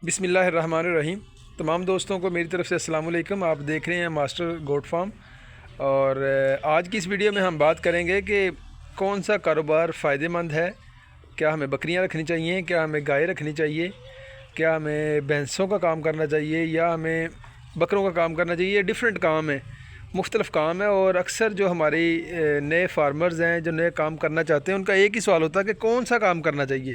بسم اللہ الرحمن الرحیم۔ تمام دوستوں کو میری طرف سے السلام علیکم۔ آپ دیکھ رہے ہیں ماسٹر گوٹ فارم، اور آج کی اس ویڈیو میں ہم بات کریں گے کہ کون سا کاروبار فائدہ مند ہے۔ کیا ہمیں بکریاں رکھنی چاہیے، کیا ہمیں گائے رکھنی چاہیے، کیا ہمیں بھینسوں کا کام کرنا چاہیے، یا ہمیں بکروں کا کام کرنا چاہیے۔ یہ ڈیفرنٹ کام ہے، مختلف کام ہے، اور اکثر جو ہماری نئے فارمرز ہیں جو نئے کام کرنا چاہتے ہیں ان کا ایک ہی سوال ہوتا ہے کہ کون سا کام کرنا چاہیے۔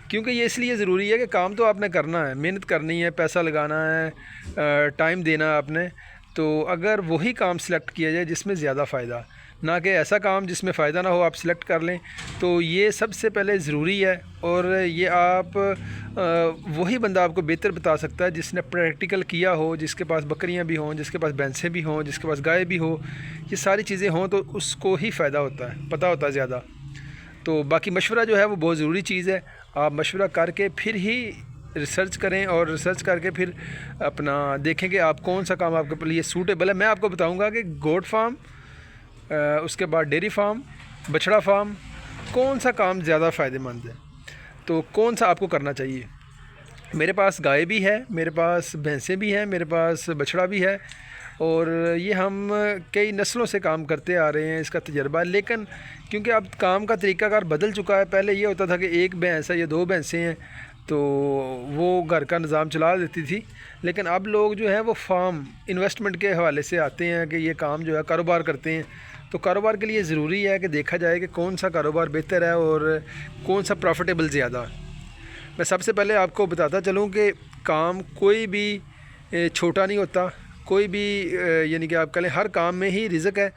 کیونکہ یہ اس لیے ضروری ہے کہ کام تو آپ نے کرنا ہے، محنت کرنی ہے، پیسہ لگانا ہے، ٹائم دینا ہے آپ نے۔ تو اگر وہی کام سلیکٹ کیا جائے جس میں زیادہ فائدہ، نہ کہ ایسا کام جس میں فائدہ نہ ہو آپ سلیکٹ کر لیں، تو یہ سب سے پہلے ضروری ہے۔ اور یہ آپ وہی بندہ آپ کو بہتر بتا سکتا ہے جس نے پریکٹیکل کیا ہو، جس کے پاس بکریاں بھی ہوں، جس کے پاس بھینسیں بھی ہوں، جس کے پاس گائے بھی ہو، یہ ساری چیزیں ہوں تو اس کو ہی فائدہ ہوتا ہے، پتہ ہوتا ہے زیادہ۔ تو باقی مشورہ جو ہے وہ بہت ضروری چیز ہے۔ آپ مشورہ کر کے پھر ہی ریسرچ کریں، اور ریسرچ کر کے پھر اپنا دیکھیں کہ آپ کون سا کام آپ کے لیے سوٹیبل ہے۔ میں آپ کو بتاؤں گا کہ گوٹ فارم، اس کے بعد ڈیری فارم، بچڑا فارم، کون سا کام زیادہ فائدہ مند ہے، تو کون سا آپ کو کرنا چاہیے۔ میرے پاس گائے بھی ہے، میرے پاس بھینسیں بھی ہیں، میرے پاس بچڑا بھی ہے، اور یہ ہم کئی نسلوں سے کام کرتے آ رہے ہیں، اس کا تجربہ ہے۔ لیکن کیونکہ اب کام کا طریقہ کار بدل چکا ہے، پہلے یہ ہوتا تھا کہ ایک بھینس ہے یا دو بھینسیں ہیں تو وہ گھر کا نظام چلا دیتی تھی، لیکن اب لوگ جو ہے وہ فارم انویسٹمنٹ کے حوالے سے آتے ہیں کہ یہ کام جو ہے کاروبار کرتے ہیں۔ تو کاروبار کے لیے ضروری ہے کہ دیکھا جائے کہ کون سا کاروبار بہتر ہے اور کون سا پروفیٹیبل زیادہ ہے۔ میں سب سے پہلے آپ کو بتاتا چلوں کہ کام کوئی بھی چھوٹا نہیں ہوتا، کوئی بھی یعنی کہ آپ کہہ لیں ہر کام میں ہی رزق ہے،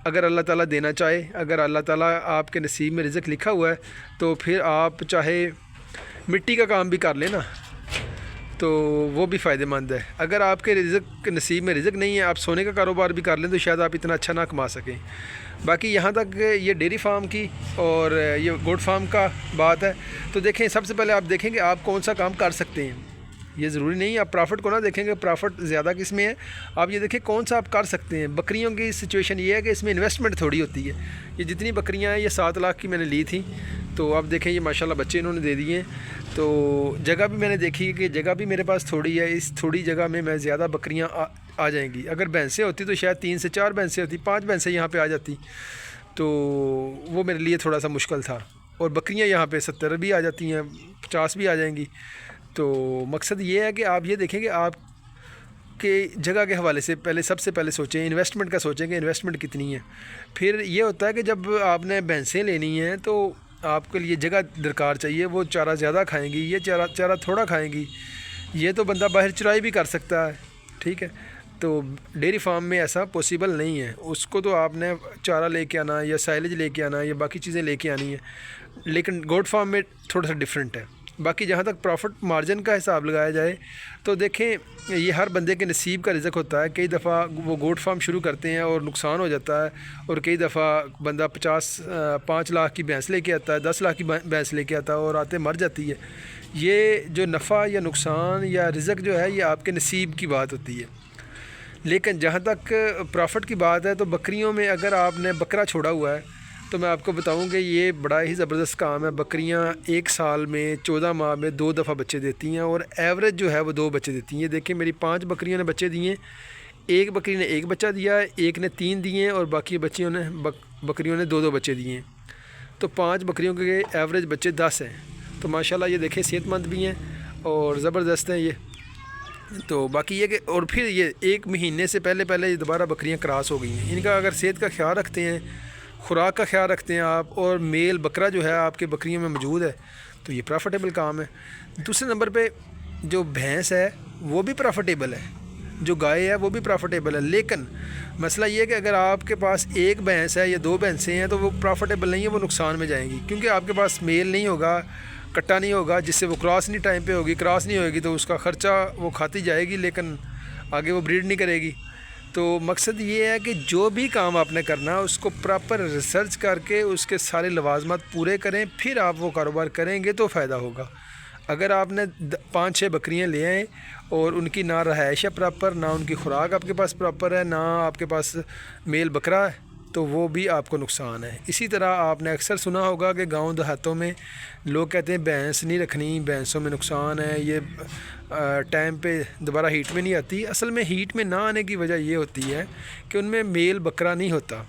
اگر اللہ تعالیٰ دینا چاہے۔ اگر اللہ تعالیٰ آپ کے نصیب میں رزق لکھا ہوا ہے تو پھر آپ چاہے مٹی کا کام بھی کر لیں نا تو وہ بھی فائدہ مند ہے۔ اگر آپ کے نصیب میں رزق نہیں ہے، آپ سونے کا کاروبار بھی کر لیں تو شاید آپ اتنا اچھا نہ کما سکیں۔ باقی یہاں تک یہ ڈیری فارم کی اور یہ گوٹ فارم کا بات ہے، تو دیکھیں سب سے پہلے آپ دیکھیں کہ آپ کون سا کام کر سکتے ہیں۔ یہ ضروری نہیں ہے آپ پرافٹ کو نہ دیکھیں کہ پرافٹ زیادہ کس میں ہے، آپ یہ دیکھیں کون سا آپ کر سکتے ہیں۔ بکریوں کی سچویشن یہ ہے کہ اس میں انویسٹمنٹ تھوڑی ہوتی ہے۔ یہ جتنی بکریاں ہیں یہ 7 لاکھ کی میں نے لی تھیں، تو آپ دیکھیں یہ ماشاءاللہ بچے انہوں نے دے دیے ہیں۔ تو جگہ بھی میں نے دیکھی کہ جگہ بھی میرے پاس تھوڑی ہے، اس تھوڑی جگہ میں زیادہ بکریاں آ جائیں گی۔ اگر بھینسیں ہوتی تو شاید 3 سے 4 بھینسیں ہوتی، 5 بھینسیں یہاں پہ آ جاتی، تو وہ میرے لیے تھوڑا سا مشکل تھا۔ اور بکریاں یہاں پہ 70 بھی آ جاتی ہیں، 50 بھی آ جائیں گی۔ تو مقصد یہ ہے کہ آپ یہ دیکھیں کہ آپ کے جگہ کے حوالے سے سب سے پہلے سوچیں، انویسٹمنٹ کا سوچیں کہ انویسٹمنٹ کتنی ہے۔ پھر یہ ہوتا ہے کہ جب آپ نے بھینسیں لینی ہیں تو آپ کے لیے جگہ درکار چاہیے۔ وہ چارہ زیادہ کھائیں گی، یہ چارہ تھوڑا کھائیں گی۔ یہ تو بندہ باہر چرائی بھی کر سکتا ہے، ٹھیک ہے۔ تو ڈیری فارم میں ایسا پوسیبل نہیں ہے، اس کو تو آپ نے چارہ لے کے آنا یا سائلج لے کے آنا یا باقی چیزیں لے کے آنی ہیں۔ لیکن گوٹ فارم میں تھوڑا سا ڈیفرنٹ ہے۔ باقی جہاں تک پروفٹ مارجن کا حساب لگایا جائے تو دیکھیں یہ ہر بندے کے نصیب کا رزق ہوتا ہے۔ کئی دفعہ وہ گوٹ فارم شروع کرتے ہیں اور نقصان ہو جاتا ہے، اور کئی دفعہ بندہ 5 لاکھ کی بھینس لے کے آتا ہے، 10 لاکھ کی بھینس لے کے آتا ہے اور آتے مر جاتی ہے۔ یہ جو نفع یا نقصان یا رزق جو ہے یہ آپ کے نصیب کی بات ہوتی ہے۔ لیکن جہاں تک پروفٹ کی بات ہے تو بکریوں میں اگر آپ نے بکرا چھوڑا ہوا ہے تو میں آپ کو بتاؤں کہ یہ بڑا ہی زبردست کام ہے۔ بکریاں ایک سال میں 14 ماہ میں 2 دفعہ بچے دیتی ہیں، اور ایوریج جو ہے وہ 2 بچے دیتی ہیں۔ یہ دیکھیں میری 5 بکریوں نے بچے دیے ہیں، ایک بکری نے 1 بچہ دیا ہے، ایک نے 3 دیے ہیں، اور باقی بکریوں نے 2 بچے دیے ہیں۔ تو 5 بکریوں کے ایوریج بچے 10 ہیں۔ تو ماشاءاللہ یہ دیکھیں صحت مند بھی ہیں اور زبردست ہیں یہ۔ تو باقی یہ کہ اور پھر یہ 1 مہینے سے پہلے یہ دوبارہ بکریاں کراس ہو گئی ہیں۔ ان کا اگر صحت کا خیال رکھتے ہیں، خوراک کا خیال رکھتے ہیں آپ، اور میل بکرا جو ہے آپ کے بکریوں میں موجود ہے تو یہ پروفیٹیبل کام ہے۔ دوسرے نمبر پہ جو بھینس ہے وہ بھی پروفیٹیبل ہے، جو گائے ہے وہ بھی پروفیٹیبل ہے۔ لیکن مسئلہ یہ ہے کہ اگر آپ کے پاس 1 بھینس ہے یا 2 بھینسیں ہیں تو وہ پروفیٹیبل نہیں ہے، وہ نقصان میں جائیں گی، کیونکہ آپ کے پاس میل نہیں ہوگا، کٹا نہیں ہوگا، جس سے وہ کراس نہیں ٹائم پہ ہوگی۔ کراس نہیں ہوئے گی تو اس کا خرچہ وہ کھاتی جائے گی، لیکن آگے وہ بریڈ نہیں کرے گی۔ تو مقصد یہ ہے کہ جو بھی کام آپ نے کرنا ہے اس کو پراپر ریسرچ کر کے اس کے سارے لوازمات پورے کریں، پھر آپ وہ کاروبار کریں گے تو فائدہ ہوگا۔ اگر آپ نے 5-6 بکریاں لے آئیں اور ان کی نہ رہائش ہے پراپر، نہ ان کی خوراک آپ کے پاس پراپر ہے، نہ آپ کے پاس میل بکرا ہے، تو وہ بھی آپ کو نقصان ہے۔ اسی طرح آپ نے اکثر سنا ہوگا کہ گاؤں دیہاتوں میں لوگ کہتے ہیں بھینس نہیں رکھنی، بھینسوں میں نقصان ہے، یہ ٹائم پہ دوبارہ ہیٹ میں نہیں آتی۔ اصل میں ہیٹ میں نہ آنے کی وجہ یہ ہوتی ہے کہ ان میں میل بکرا نہیں ہوتا،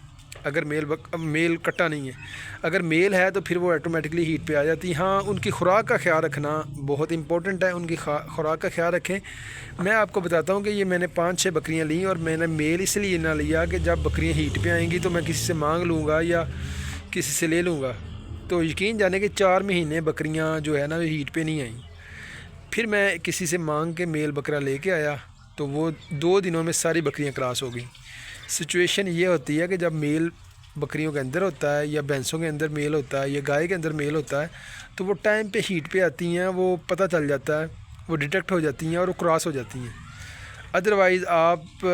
اگر میل کٹا نہیں ہے، اگر میل ہے تو پھر وہ آٹومیٹکلی ہیٹ پہ آ جاتی۔ ہاں، ان کی خوراک کا خیال رکھنا بہت امپورٹنٹ ہے، ان کی خوراک کا خیال رکھیں۔ میں آپ کو بتاتا ہوں کہ یہ میں نے 5-6 بکریاں لیں، اور میں نے میل اس لیے نہ لیا کہ جب بکریاں ہیٹ پہ آئیں گی تو میں کسی سے مانگ لوں گا یا کسی سے لے لوں گا، تو یقین جانے کہ 4 مہینے بکریاں جو ہے نا ہیٹ پہ نہیں آئیں۔ پھر میں کسی سے مانگ کے میل بکرا لے کے آیا تو وہ 2 دنوں میں ساری بکریاں کراس ہو گئیں۔ سچویشن یہ ہوتی ہے کہ جب میل بکریوں کے اندر ہوتا ہے یا بھینسوں کے اندر میل ہوتا ہے یا گائے کے اندر میل ہوتا ہے تو وہ ٹائم پہ ہیٹ پہ آتی ہیں، وہ پتہ چل جاتا ہے، وہ ڈیٹیکٹ ہو جاتی ہیں اور وہ کراس ہو جاتی ہیں۔ ادروائز آپ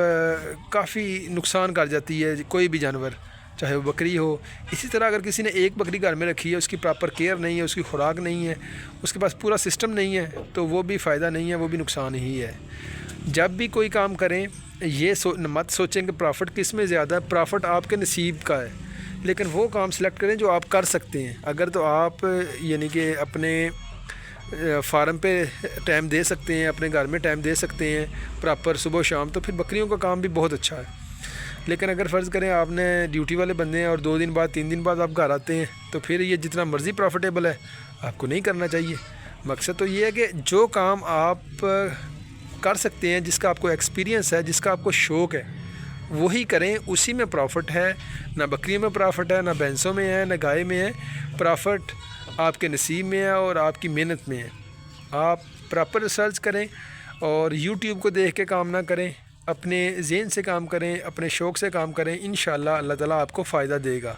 کافی نقصان کر جاتی ہے کوئی بھی جانور، چاہے وہ بکری ہو۔ اسی طرح اگر کسی نے ایک بکری گھر میں رکھی ہے، اس کی پراپر کیئر نہیں ہے، اس کی خوراک نہیں ہے، اس کے پاس پورا سسٹم نہیں ہے، تو وہ بھی فائدہ نہیں ہے، وہ بھی نقصان ہی ہے۔ جب بھی کوئی کام کریں یہ مت سوچیں کہ پرافٹ کس میں زیادہ ہے، پرافٹ آپ کے نصیب کا ہے، لیکن وہ کام سلیکٹ کریں جو آپ کر سکتے ہیں۔ اگر تو آپ یعنی کہ اپنے فارم پہ ٹائم دے سکتے ہیں، اپنے گھر میں ٹائم دے سکتے ہیں پراپر صبح و شام، تو پھر بکریوں کا کام بھی بہت اچھا ہے۔ لیکن اگر فرض کریں آپ نے ڈیوٹی والے بندے ہیں اور 2 دن بعد 3 دن بعد آپ گھر آتے ہیں، تو پھر یہ جتنا مرضی پروفیٹیبل ہے آپ کو نہیں کرنا چاہیے۔ مقصد تو یہ ہے کہ جو کام آپ کر سکتے ہیں، جس کا آپ کو ایکسپیرینس ہے، جس کا آپ کو شوق ہے، وہی کریں، اسی میں پروفٹ ہے۔ نہ بکریوں میں پروفٹ ہے، نہ بھینسوں میں ہے، نہ گائے میں ہے۔ پروفٹ آپ کے نصیب میں ہے اور آپ کی محنت میں ہے۔ آپ پراپر ریسرچ کریں اور یوٹیوب کو دیکھ کے کام نہ کریں، اپنے ذہن سے کام کریں، اپنے شوق سے کام کریں، انشاءاللہ اللہ تعالیٰ آپ کو فائدہ دے گا۔